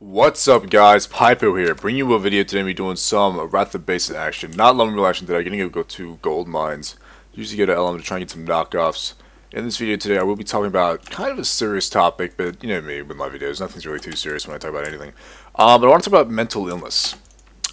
What's up guys, Pypo here, bringing you a video today. We're doing some Arathi Basin action, not lumber action today. I'm gonna go to gold mines. Usually go to LM to try and get some knockoffs. In this video today I will be talking about kind of a serious topic, but you know me with my videos, nothing's really too serious when I talk about anything. But I want to talk about mental illness.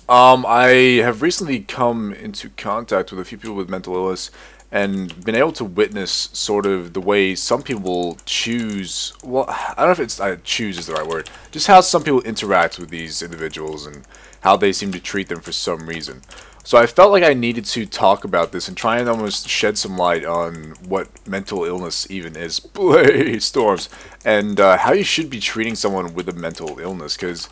I have recently come into contact with a few people with mental illness and been able to witness sort of the way some people choose, well, I don't know if it's choose is the right word, just how some people interact with these individuals and how they seem to treat them for some reason. So I felt like I needed to talk about this and try and almost shed some light on what mental illness even is, Blaze Storms, and how you should be treating someone with a mental illness, because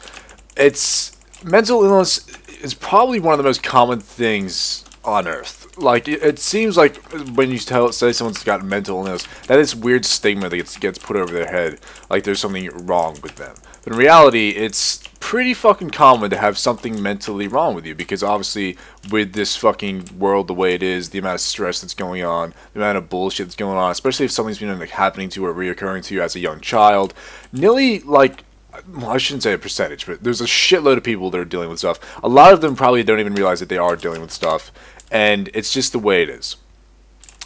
mental illness is probably one of the most common things on Earth. Like, it seems like when you say someone's got mental illness, that is weird stigma that gets put over their head, like there's something wrong with them. But in reality, it's pretty fucking common to have something mentally wrong with you, because obviously with this fucking world the way it is, the amount of stress that's going on, the amount of bullshit that's going on, especially if something's been like happening to you or reoccurring to you as a young child, nearly like, well, I shouldn't say a percentage, but there's a shitload of people that are dealing with stuff. A lot of them probably don't even realize that they are dealing with stuff, and it's just the way it is.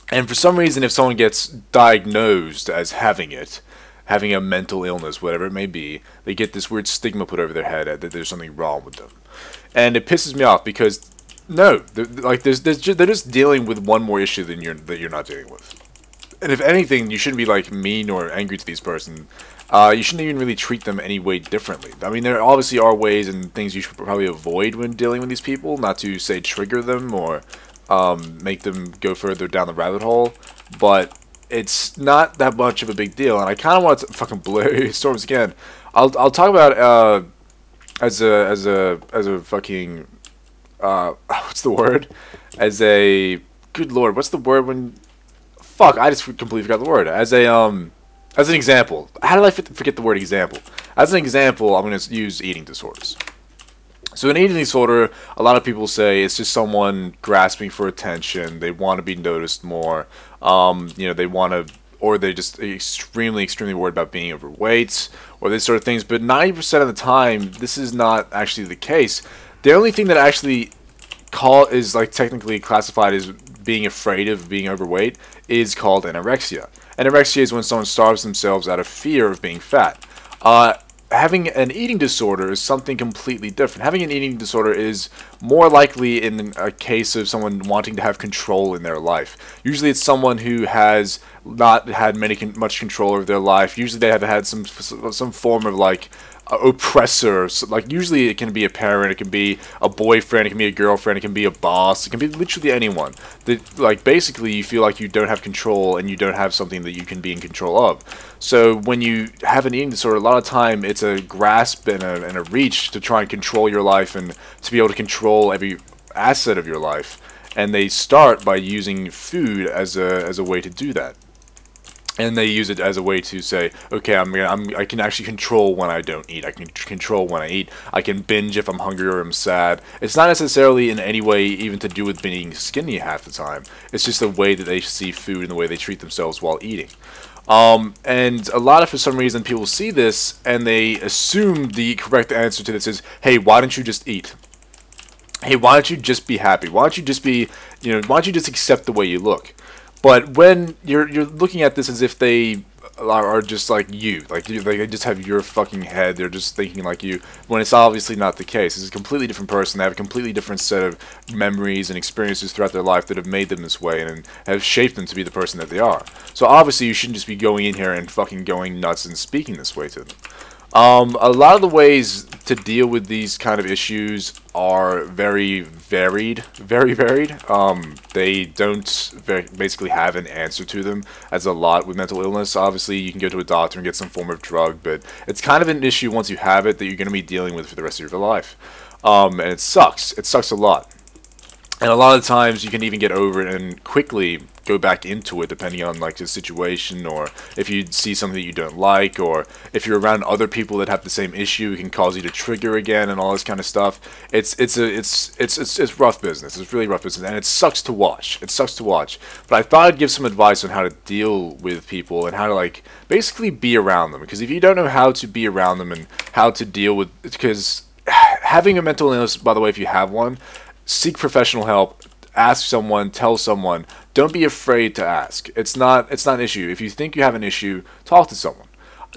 And for some reason, if someone gets diagnosed as having it, having a mental illness, whatever it may be, they get this weird stigma put over their head that there's something wrong with them. And it pisses me off because, no, they're just dealing with one more issue than you're not dealing with. And if anything, you shouldn't be like mean or angry to these person. You shouldn't even really treat them any way differently. I mean, there obviously are ways and things you should probably avoid when dealing with these people, not to say trigger them or make them go further down the rabbit hole, but it's not that much of a big deal. And I kind of want to fucking Blaze Storms again. I'll talk about as a fucking what's the word? As a good lord, what's the word when? Fuck, I just completely forgot the word. As an example. How did I forget the word example? As an example, I'm going to use eating disorders. So an eating disorder, a lot of people say it's just someone grasping for attention. They want to be noticed more. You know, they want to, or they're just extremely worried about being overweight, or these sort of things. But 90% of the time, this is not actually the case. The only thing that actually is like technically classified as being afraid of being overweight is called anorexia. Anorexia is when someone starves themselves out of fear of being fat. Having an eating disorder is something completely different. Having an eating disorder is more likely in a case of someone wanting to have control in their life. Usually it's someone who has not had much control over their life. Usually they have had some form of like oppressor. So, like, usually it can be a parent, it can be a boyfriend, it can be a girlfriend, it can be a boss, it can be literally anyone. That, like, basically you feel like you don't have control and you don't have something that you can be in control of. So when you have an eating disorder, a lot of time it's a grasp and a reach to try and control your life and to be able to control every asset of your life. And they start by using food as a way to do that. And they use it as a way to say, okay, I can actually control when I don't eat. I can control when I eat. I can binge if I'm hungry or I'm sad. It's not necessarily in any way even to do with being skinny half the time. It's just the way that they see food and the way they treat themselves while eating. And a lot of, for some reason, people see this and they assume the correct answer to this is, hey, why don't you just eat? Hey, why don't you just be happy? Why don't you just be, you know, why don't you just accept the way you look? But when you're looking at this as if they are just like you, like they just have your fucking head, they're just thinking like you, when it's obviously not the case. It's a completely different person. They have a completely different set of memories and experiences throughout their life that have made them this way and have shaped them to be the person that they are. So obviously you shouldn't just be going in here and fucking going nuts and speaking this way to them. A lot of the ways to deal with these kind of issues are very varied. They don't basically have an answer to them, as a lot with mental illness. Obviously, you can go to a doctor and get some form of drug, but it's kind of an issue once you have it that you're going to be dealing with for the rest of your life. And it sucks. It sucks a lot. And a lot of times you can even get over it and quickly go back into it depending on like the situation, or if you see something that you don't like, or if you're around other people that have the same issue, it can cause you to trigger again and all this kind of stuff. It's rough business. It's really rough business, and it sucks to watch. It sucks to watch. But I thought I'd give some advice on how to deal with people and how to like basically be around them, because if you don't know how to be around them and how to deal with, because having a mental illness, by the way, if you have one, seek professional help. Ask someone, tell someone. Don't be afraid to ask. It's not an issue. If you think you have an issue, talk to someone.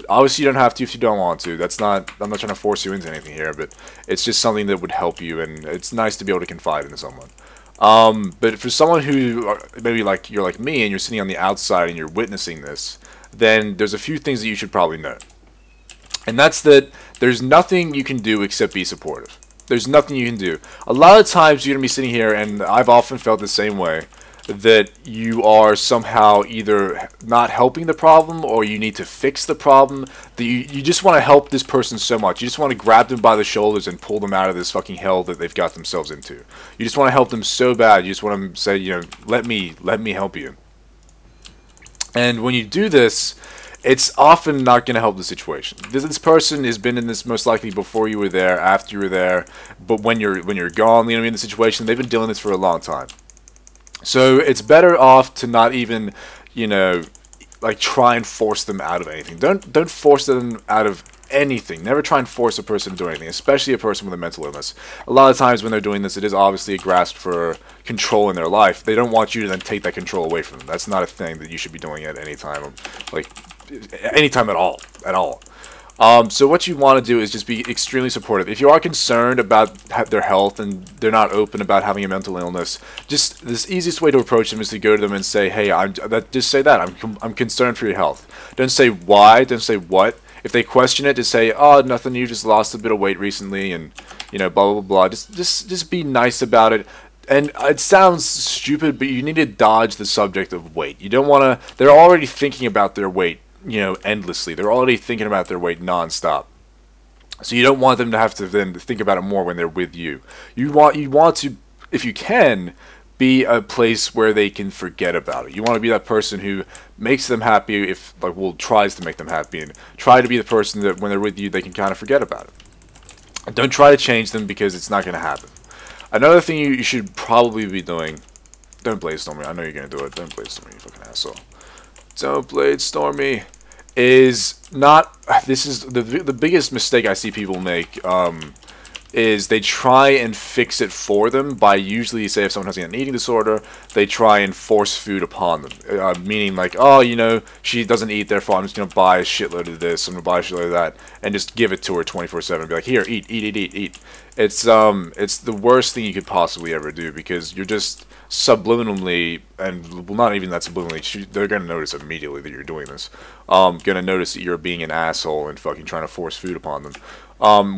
Obviously, you don't have to if you don't want to. I'm not trying to force you into anything here, but it's just something that would help you, and it's nice to be able to confide into someone. But for someone who maybe like you're like me and you're sitting on the outside and you're witnessing this, then there's a few things that you should probably know. And that's that there's nothing you can do except be supportive. There's nothing you can do. A lot of times you're going to be sitting here, and I've often felt the same way, that you are somehow either not helping the problem or you need to fix the problem. That you just want to help this person so much. You just want to grab them by the shoulders and pull them out of this fucking hell that they've got themselves into. You just want to help them so bad. You just want to say, you know, let me help you. And when you do this, it's often not going to help the situation. This person has been in this most likely before you were there, after you were there, but when you're gone, you know, in the situation, they've been dealing with this for a long time. So it's better off to not even, you know, like try and force them out of anything. Don't force them out of anything. Never try and force a person to do anything, especially a person with a mental illness. A lot of times when they're doing this, it is obviously a grasp for control in their life. They don't want you to then take that control away from them. That's not a thing that you should be doing at any time, like anytime at all. So what you want to do is just be extremely supportive. If you are concerned about their health and they're not open about having a mental illness, just this easiest way to approach them is to go to them and say, hey, just say that I'm concerned for your health. Don't say why, don't say what. If they question it, just say, oh, nothing, you just lost a bit of weight recently, and you know, blah blah blah. Just be nice about it. And it sounds stupid, but you need to dodge the subject of weight. You don't want to. They're already thinking about their weight, you know, endlessly. They're already thinking about their weight nonstop. So you don't want them to have to then think about it more when they're with you. You want to, if you can, be a place where they can forget about it. You want to be that person who makes them happy, if like, well, tries to make them happy, and try to be the person that when they're with you, they can kind of forget about it. And don't try to change them, because it's not going to happen. Another thing you should probably be doing, don't blade storm me. I know you're going to do it. Don't blade storm me, you fucking asshole. Don't blade storm me. Is not, this is the biggest mistake I see people make, is they try and fix it for them by, usually, say if someone has an eating disorder, they try and force food upon them, meaning like, oh, you know, she doesn't eat, therefore I'm just going to buy a shitload of this, I'm going to buy a shitload of that, and just give it to her 24/7, be like, here, eat. It's the worst thing you could possibly ever do, because you're just subliminally, and well, not even that subliminally, they're going to notice immediately that you're doing this, going to notice that you're being an asshole and fucking trying to force food upon them.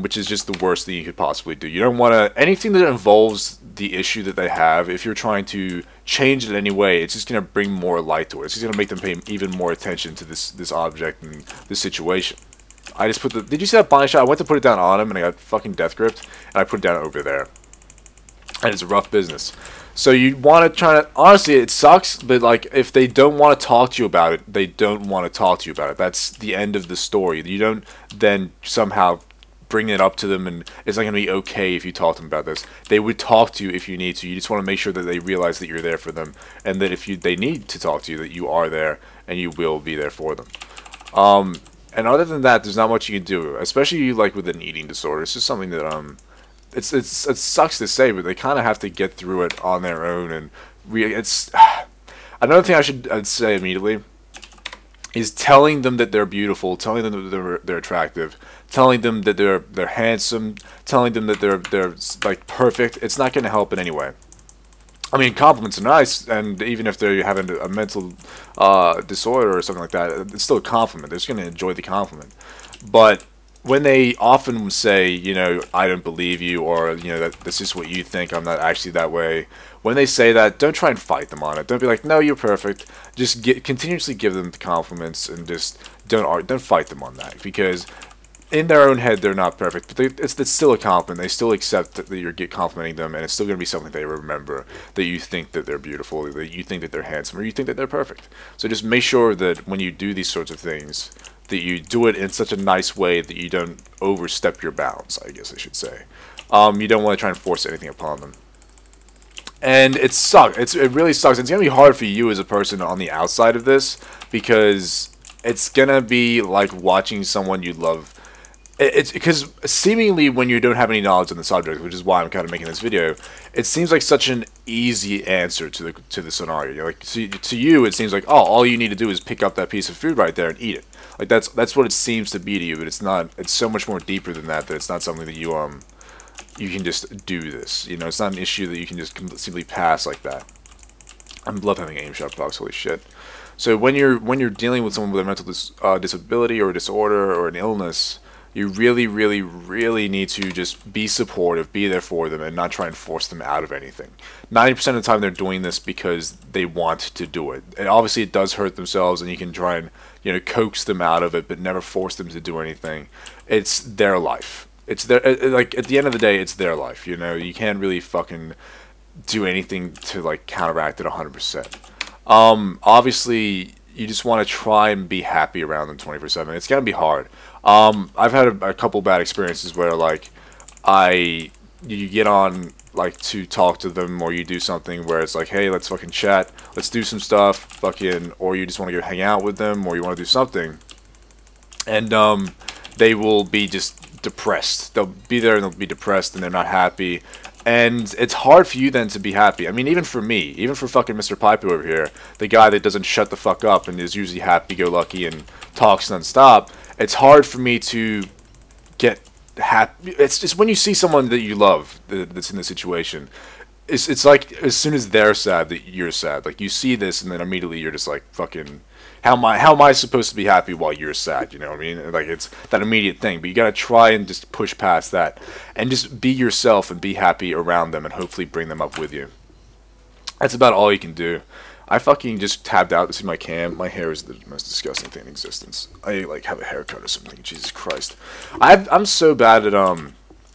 Which is just the worst thing you could possibly do. You don't want to, anything that involves the issue that they have, if you're trying to change it in any way, it's just going to bring more light to it. It's just going to make them pay even more attention to this object and this situation. I just put the, did you see that body shot? I went to put it down on him and I got fucking death gripped, and I put it down over there. And it's a rough business. So you want to try to, honestly, it sucks, but like, if they don't want to talk to you about it, they don't want to talk to you about it. That's the end of the story. You don't then somehow bring it up to them, and it's not going to be okay if you talk to them about this. They would talk to you if you need to. You just want to make sure that they realize that you're there for them, and that if they need to talk to you, that you are there, and you will be there for them. And other than that, there's not much you can do, especially like with an eating disorder. It's just something that it sucks to say, but they kind of have to get through it on their own. And it's another thing I'd say immediately is telling them that they're beautiful, telling them that they're attractive, telling them that they're handsome, telling them that they're like perfect. It's not going to help in any way. I mean, compliments are nice, and even if they're having a mental disorder or something like that, it's still a compliment. They're just going to enjoy the compliment. But when they often say, you know, I don't believe you, or, you know, that this is what you think, I'm not actually that way. When they say that, don't try and fight them on it. Don't be like, no, you're perfect. Just continuously give them the compliments, and just don't fight them on that, because in their own head, they're not perfect, but it's still a compliment. They still accept that you're complimenting them, and it's still going to be something they remember, that you think that they're beautiful, that you think that they're handsome, or you think that they're perfect. So just make sure that when you do these sorts of things, that you do it in such a nice way that you don't overstep your bounds, I guess I should say. You don't want to try and force anything upon them. And it sucks. It really sucks. It's going to be hard for you as a person on the outside of this, because it's going to be like watching someone you love. It's because seemingly when you don't have any knowledge on the subject, which is why I'm kind of making this video, it seems like such an easy answer to the scenario. Like to you, it seems like, oh, all you need to do is pick up that piece of food right there and eat it. Like that's what it seems to be to you, but it's not. It's so much more deeper than that. That it's not something that you can just do this. You know, it's not an issue that you can just simply pass like that. I love having aim shot box. Holy shit. So when you're dealing with someone with a mental disability or a disorder or an illness, you really, really, really need to just be supportive, be there for them, and not try and force them out of anything. 90% of the time they're doing this because they want to do it. And obviously it does hurt themselves, and you can try and, you know, coax them out of it, but never force them to do anything. It's their life. It's their, like, at the end of the day, it's their life, you know? You can't really fucking do anything to, like, counteract it 100%. Obviously, you just want to try and be happy around them 24/7. It's gonna be hard. I've had a couple bad experiences where, like, you get on, like, to talk to them, or you do something where it's like, hey, let's fucking chat, let's do some stuff, fucking, or you just want to go hang out with them, or you want to do something, and, they will be just depressed. They'll be there and they'll be depressed, and they're not happy. And it's hard for you then to be happy. I mean, even for me, even for fucking Mr. Pypo over here, the guy that doesn't shut the fuck up and is usually happy-go-lucky and talks non-stop, it's hard for me to get happy. It's just when you see someone that you love that's in this situation, it's like as soon as they're sad, that you're sad. Like, you see this, and then immediately you're just like, fucking, how am I supposed to be happy while you're sad? You know what I mean? Like, it's that immediate thing. But you gotta try and just push past that, and just be yourself and be happy around them, and hopefully bring them up with you. That's about all you can do. I fucking just tabbed out. This is my cam. My hair is the most disgusting thing in existence. I, like, have a haircut or something. Jesus Christ. I'm so bad at, I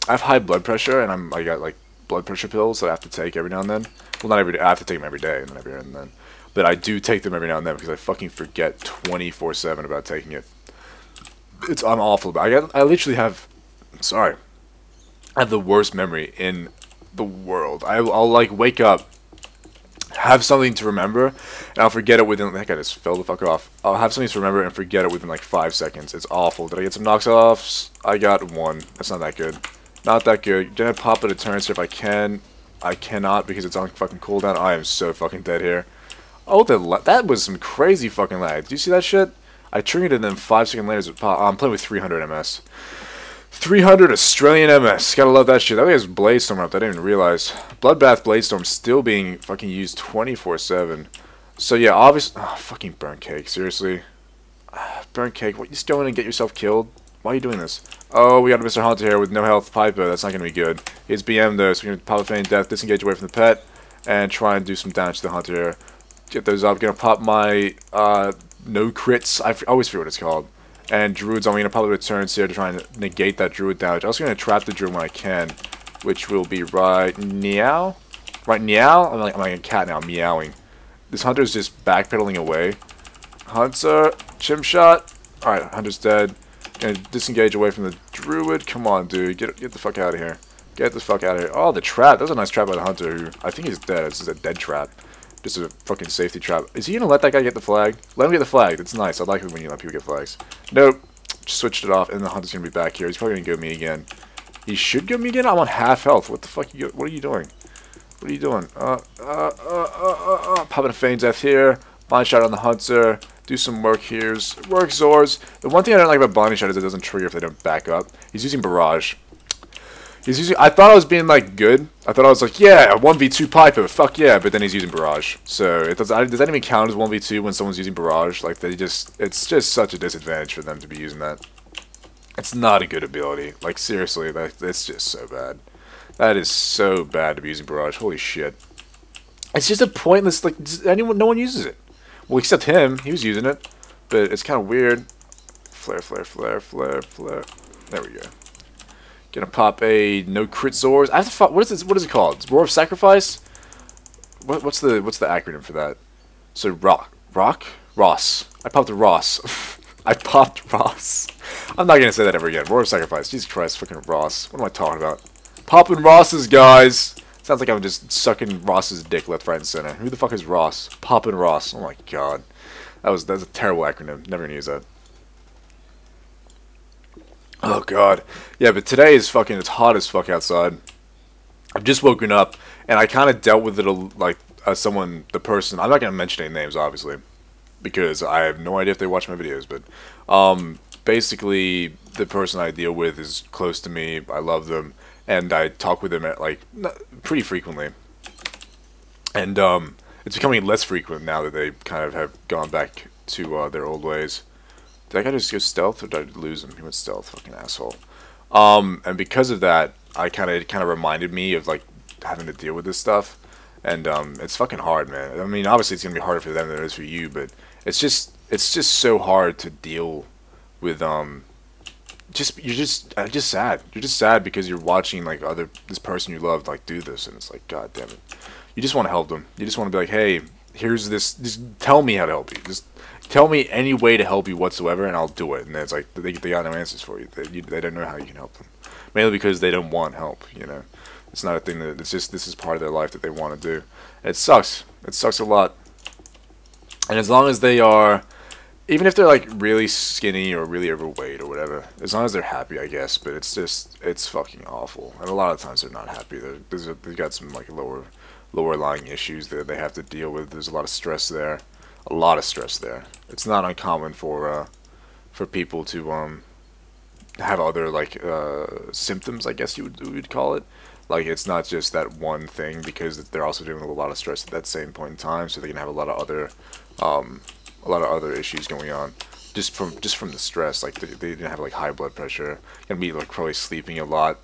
have high blood pressure, and I got, like, blood pressure pills that I have to take every now and then. Well, not every day. I have to take them every day, and then every now and then. But I do take them every now and then because I fucking forget 24/7 about taking it. I'm awful about it. I literally have, sorry, I have the worst memory in the world. I'll like wake up, have something to remember, and I'll forget it within, that guy just fell the fuck off. I'll have something to remember and forget it within like 5 seconds. It's awful. Did I get some knocks-offs? I got one. That's not that good. Not that good. Gonna pop it a turn, so if I can. I cannot because it's on fucking cooldown. I am so fucking dead here. Oh, that was some crazy fucking lag. Do you see that shit? I triggered it and then 5 seconds later it popped. I'm playing with 300 MS. 300 Australian MS. Gotta love that shit. That thing has Bladestorm up. I didn't even realize. Bloodbath Bladestorm still being fucking used 24/7. So yeah, obviously. Oh, fucking burnt cake. Seriously. Burnt cake. What? You just go in and get yourself killed? Why are you doing this? Oh, we got a Mr. Hunter here with no health Pypo. That's not gonna be good. He's BM though, so we're gonna pop a feign death, disengage away from the pet, and try and do some damage to the Hunter here. Get those up. Gonna pop my no crits. I always forget what it's called. And Druids on me. Gonna pop the returns here to try and negate that Druid damage. I'm also gonna trap the Druid when I can, which will be right meow. Right meow. I'm like a cat now, meowing. This Hunter's just backpedaling away. Hunter, chimp shot. All right, Hunter's dead. Gonna disengage away from the Druid. Come on, dude. Get the fuck out of here. Get the fuck out of here. Oh, the trap. That was a nice trap by the Hunter, who I think he's dead. This is a dead trap. Just a fucking safety trap. Is he gonna let that guy get the flag? Let him get the flag. That's nice. I like it when you let people get flags. Nope. Just switched it off, and the Hunter's gonna be back here. He's probably gonna go me again. He should go me again? I'm on half health. What the fuck? What are you doing? What are you doing? Popping a feign death here. Blind shot on the Hunter. Do some work here. Work Zors. The one thing I don't like about Binding Shot is it doesn't trigger if they don't back up. He's using Barrage. He's using. I thought I was being like good. I thought I was like, yeah, 1v2 Pypo, fuck yeah. But then he's using Barrage. So it does that even count as 1v2 when someone's using Barrage? Like it's just such a disadvantage for them to be using that. It's not a good ability. Like seriously, it's just so bad. That is so bad to be using Barrage. Holy shit. It's just a pointless. Like no one uses it. Well, except him. He was using it, but it's kind of weird. Flare, flare, flare, flare, flare. There we go. Gonna pop a no crit Zors. I have to what is this? What is it called? Roar of Sacrifice? What's the acronym for that? So Ross. I popped a Ross. I popped Ross. I'm not gonna say that ever again. Roar of Sacrifice. Jesus Christ, fucking Ross. What am I talking about? Popping Rosses, guys. Sounds like I'm just sucking Ross's dick left, right, and center. Who the fuck is Ross? Poppin' Ross. Oh my god. That's a terrible acronym. Never gonna use that. Oh god. Yeah, but today is fucking, it's hot as fuck outside. I've just woken up, and I kind of dealt with it like the person. I'm not gonna mention any names, obviously, because I have no idea if they watch my videos. But basically, the person I deal with is close to me. I love them, and I talk with them pretty frequently. And it's becoming less frequent now that they kind of have gone back to their old ways. Did that guy just go stealth, or did I lose him? He went stealth, fucking asshole. And because of that, it kind of reminded me of like having to deal with this stuff, and it's fucking hard, man. I mean, obviously it's gonna be harder for them than it is for you, but it's just so hard to deal with. You're just sad. You're just sad because you're watching like this person you love like do this, and it's like, god damn it. You just want to help them. You just want to be like, hey, here's this. Just tell me how to help you. Just tell me any way to help you whatsoever, and I'll do it. And it's like they got no answers for you. They don't know how you can help them. Mainly because they don't want help. You know, it's not a thing that this is part of their life that they want to do. And it sucks. It sucks a lot. And as long as they are, even if they're like really skinny or really overweight or whatever, as long as they're happy, I guess. But it's fucking awful. And a lot of times they're not happy. They've got some like lower lying issues that they have to deal with. There's a lot of stress there. A lot of stress there. It's not uncommon for people to have other like symptoms, I guess you would call it. Like it's not just that one thing, because they're also dealing with a lot of stress at that same point in time, so they can have a lot of other issues going on just from the stress. Like they didn't have like high blood pressure, gonna be like probably sleeping a lot.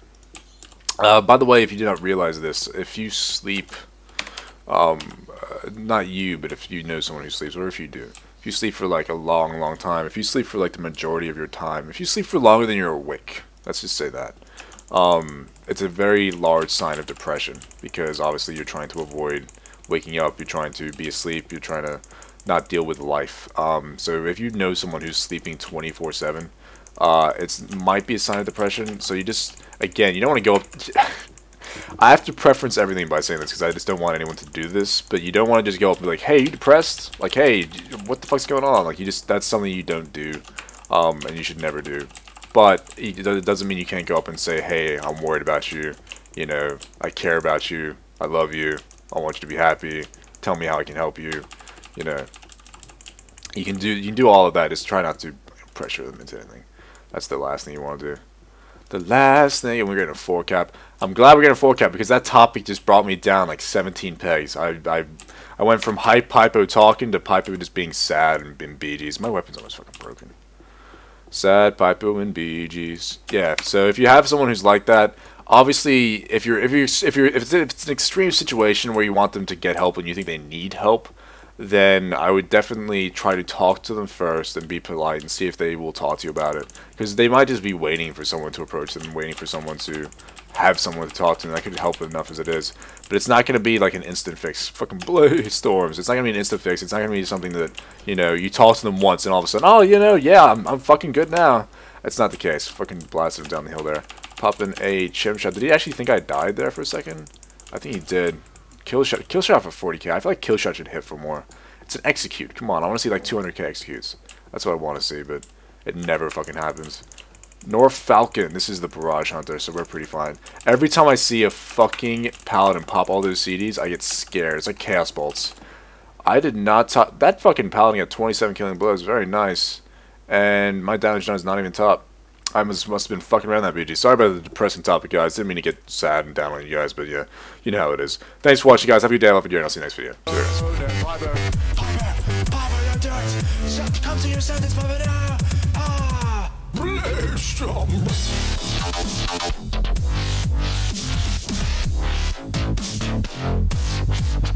By the way, if you did not realize this, if you sleep, not you, but if you know someone who sleeps, or if you sleep for like a long time, if you sleep for like the majority of your time, if you sleep for longer than you're awake, let's just say that, it's a very large sign of depression, because obviously you're trying to avoid waking up, you're trying to be asleep, you're trying to not deal with life. So if you know someone who's sleeping 24/7, it might be a sign of depression. So you just, again, you don't want to go up. I have to preference everything by saying this because I just don't want anyone to do this, but you don't want to just go up and be like, hey, you depressed? Like, hey, what the fuck's going on? Like, that's something you don't do, and you should never do. But it doesn't mean you can't go up and say, hey, I'm worried about you, you know, I care about you, I love you, I want you to be happy, tell me how I can help you, you know. You can do all of that, just try not to pressure them into anything. That's the last thing you want to do. The last thing, and we're getting a 4 cap. I'm glad we're getting a 4 cap because that topic just brought me down like 17 pegs. I went from hype Pypo talking to Pypo just being sad and being BGs. My weapon's almost fucking broken. Sad Pypo and BGs. Yeah. So if you have someone who's like that, obviously if it's an extreme situation where you want them to get help and you think they need help, then I would definitely try to talk to them first and be polite and see if they will talk to you about it. Because they might just be waiting for someone to approach them, waiting for someone to have someone to talk to, and that could help enough as it is. But it's not going to be like an instant fix. Fucking blue storms. It's not going to be an instant fix. It's not going to be something that, you know, you talk to them once and all of a sudden, oh, you know, yeah, I'm fucking good now. That's not the case. Fucking blasted him down the hill there. Popping a chimp shot. Did he actually think I died there for a second? I think he did. Kill shot for 40k. I feel like kill shot should hit for more. It's an execute. Come on, I want to see like 200k executes. That's what I want to see, but it never fucking happens. North Falcon. This is the Barrage Hunter, so we're pretty fine. Every time I see a fucking Paladin pop all those CDs, I get scared. It's like Chaos Bolts. I did not top. That fucking Paladin got 27 killing blows. Very nice. And my damage done is not even top. I must have been fucking around that BG. Sorry about the depressing topic, guys. Didn't mean to get sad and down on you guys, but yeah, you know how it is. Thanks for watching, guys. Have a good day. I love you, and I'll see you next video. See you guys.